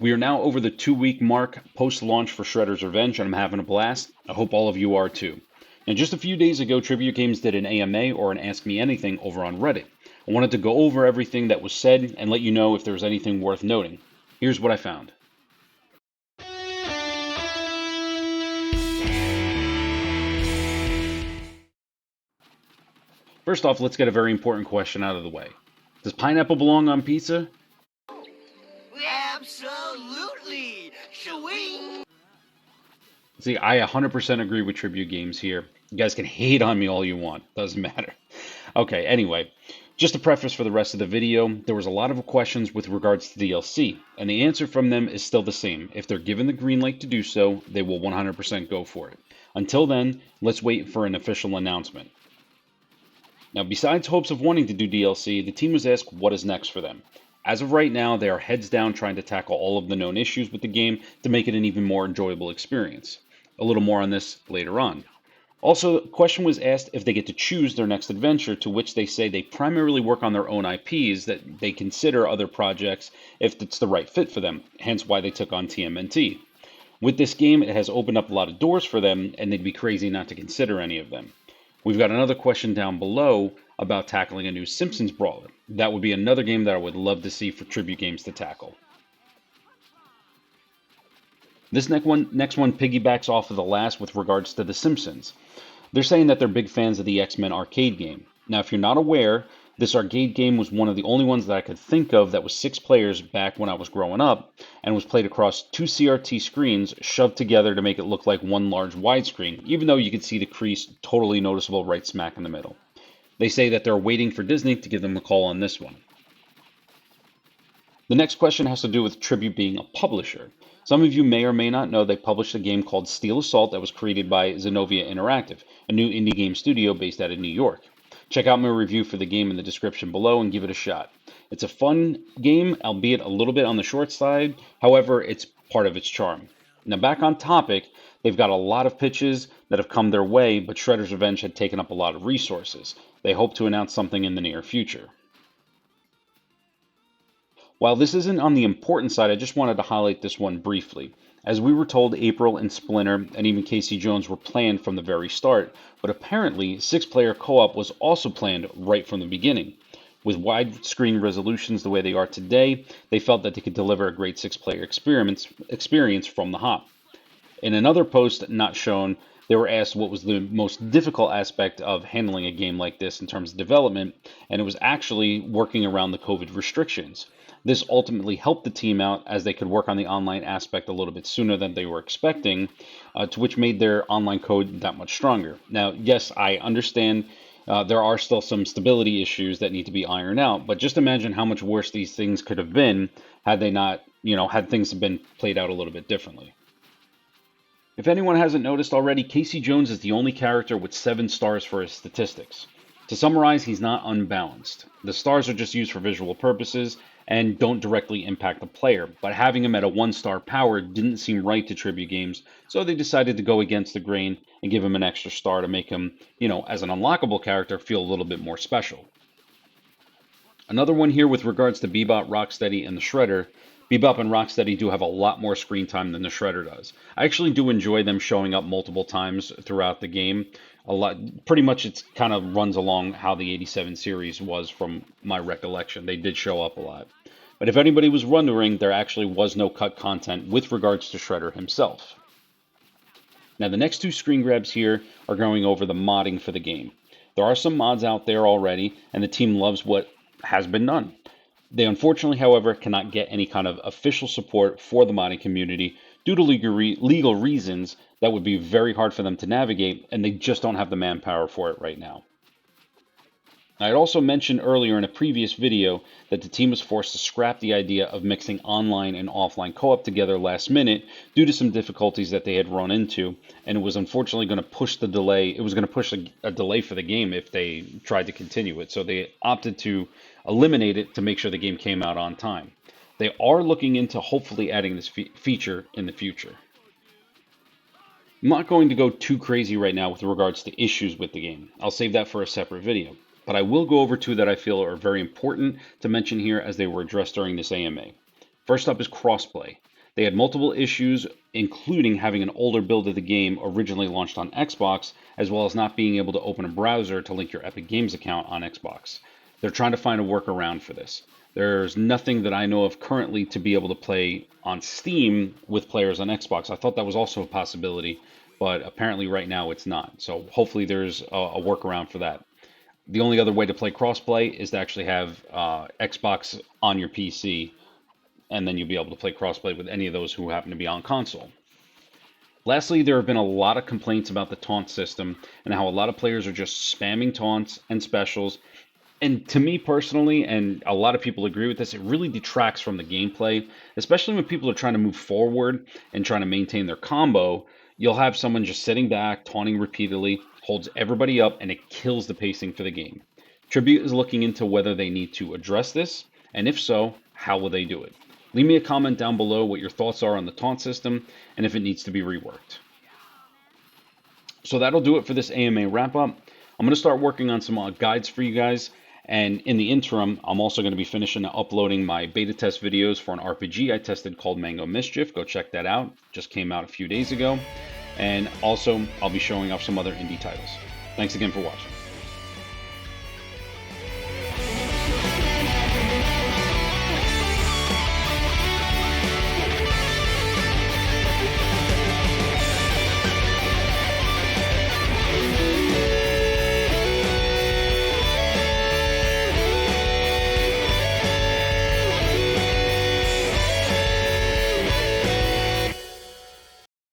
We are now over the 2-week mark post-launch for Shredder's Revenge, and I'm having a blast. I hope all of you are too. And just a few days ago, Tribute Games did an AMA, or an Ask Me Anything, over on Reddit. I wanted to go over everything that was said and let you know if there was anything worth noting. Here's what I found. First off, let's get a very important question out of the way. Does pineapple belong on pizza? Absolutely! Schwing! See, I 100% agree with Tribute Games here. You guys can hate on me all you want. Doesn't matter. Okay, anyway, just a preface for the rest of the video, there was a lot of questions with regards to DLC, and the answer from them is still the same. If they're given the green light to do so, they will 100% go for it. Until then, let's wait for an official announcement. Now, besides hopes of wanting to do DLC, the team was asked what is next for them. As of right now, they are heads down trying to tackle all of the known issues with the game to make it an even more enjoyable experience. A little more on this later on. Also, the question was asked if they get to choose their next adventure, to which they say they primarily work on their own IPs, that they consider other projects if it's the right fit for them, hence why they took on TMNT. With this game, it has opened up a lot of doors for them, and they'd be crazy not to consider any of them. We've got another question down below about tackling a new Simpsons brawler. That would be another game that I would love to see for Tribute Games to tackle. This next one piggybacks off of the last with regards to The Simpsons. They're saying that they're big fans of the X-Men arcade game. Now, if you're not aware, this arcade game was one of the only ones that I could think of that was 6 players back when I was growing up, and was played across 2 CRT screens shoved together to make it look like one large widescreen, even though you could see the crease totally noticeable right smack in the middle. They say that they're waiting for Disney to give them a call on this one. The next question has to do with Tribute being a publisher. Some of you may or may not know they published a game called Steel Assault that was created by Zenobia Interactive, a new indie game studio based out of New York. Check out my review for the game in the description below and give it a shot. It's a fun game, albeit a little bit on the short side. However, it's part of its charm. Now, back on topic, they've got a lot of pitches that have come their way, but Shredder's Revenge had taken up a lot of resources. They hope to announce something in the near future. While this isn't on the important side, I just wanted to highlight this one briefly. As we were told, April and Splinter and even Casey Jones were planned from the very start, but apparently 6-player co-op was also planned right from the beginning. With widescreen resolutions the way they are today, they felt that they could deliver a great 6-player experience from the hop. In another post not shown, they were asked what was the most difficult aspect of handling a game like this in terms of development, and it was actually working around the COVID restrictions. This ultimately helped the team out as they could work on the online aspect a little bit sooner than they were expecting, to which made their online code that much stronger. Now, yes, I understand there are still some stability issues that need to be ironed out, but just imagine how much worse these things could have been had they not, had things been played out a little bit differently. If anyone hasn't noticed already, Casey Jones is the only character with 7 stars for his statistics. To summarize, he's not unbalanced. The stars are just used for visual purposes and don't directly impact the player, but having him at a 1-star power didn't seem right to Tribute Games, so they decided to go against the grain and give him an extra star to make him, as an unlockable character, feel a little bit more special. Another one here with regards to Bebop, Rocksteady, and the Shredder. Bebop and Rocksteady do have a lot more screen time than the Shredder does. I actually do enjoy them showing up multiple times throughout the game. Pretty much it kind of runs along how the 87 series was from my recollection. They did show up a lot. But if anybody was wondering, there actually was no cut content with regards to Shredder himself. Now, the next 2 screen grabs here are going over the modding for the game. There are some mods out there already, and the team loves what has been done. They unfortunately, however, cannot get any kind of official support for the modding community due to legal reasons that would be very hard for them to navigate, and they just don't have the manpower for it right now. I had also mentioned earlier in a previous video that the team was forced to scrap the idea of mixing online and offline co-op together last minute due to some difficulties that they had run into, and it was unfortunately going to push the delay. It was going to push a delay for the game if they tried to continue it, so they opted to eliminate it to make sure the game came out on time. They are looking into hopefully adding this feature in the future. I'm not going to go too crazy right now with regards to issues with the game. I'll save that for a separate video. But I will go over 2 that I feel are very important to mention here as they were addressed during this AMA. First up is crossplay. They had multiple issues, including having an older build of the game originally launched on Xbox, as well as not being able to open a browser to link your Epic Games account on Xbox. They're trying to find a workaround for this. There's nothing that I know of currently to be able to play on Steam with players on Xbox. I thought that was also a possibility, but apparently right now it's not. So hopefully there's a workaround for that. The only other way to play crossplay is to actually have Xbox on your PC, and then you'll be able to play crossplay with any of those who happen to be on console. Lastly, there have been a lot of complaints about the taunt system and how a lot of players are just spamming taunts and specials. And to me personally, and a lot of people agree with this, it really detracts from the gameplay, especially when people are trying to move forward and trying to maintain their combo. You'll have someone just sitting back, taunting repeatedly, holds everybody up, and it kills the pacing for the game. Tribute is looking into whether they need to address this, and if so, how will they do it? Leave me a comment down below what your thoughts are on the taunt system and if it needs to be reworked. So that'll do it for this AMA wrap-up. I'm going to start working on some guides for you guys. And in the interim, I'm also going to be finishing uploading my beta test videos for an RPG I tested called Mango Mischief. Go check that out. Just came out a few days ago. And also, I'll be showing off some other indie titles. Thanks again for watching.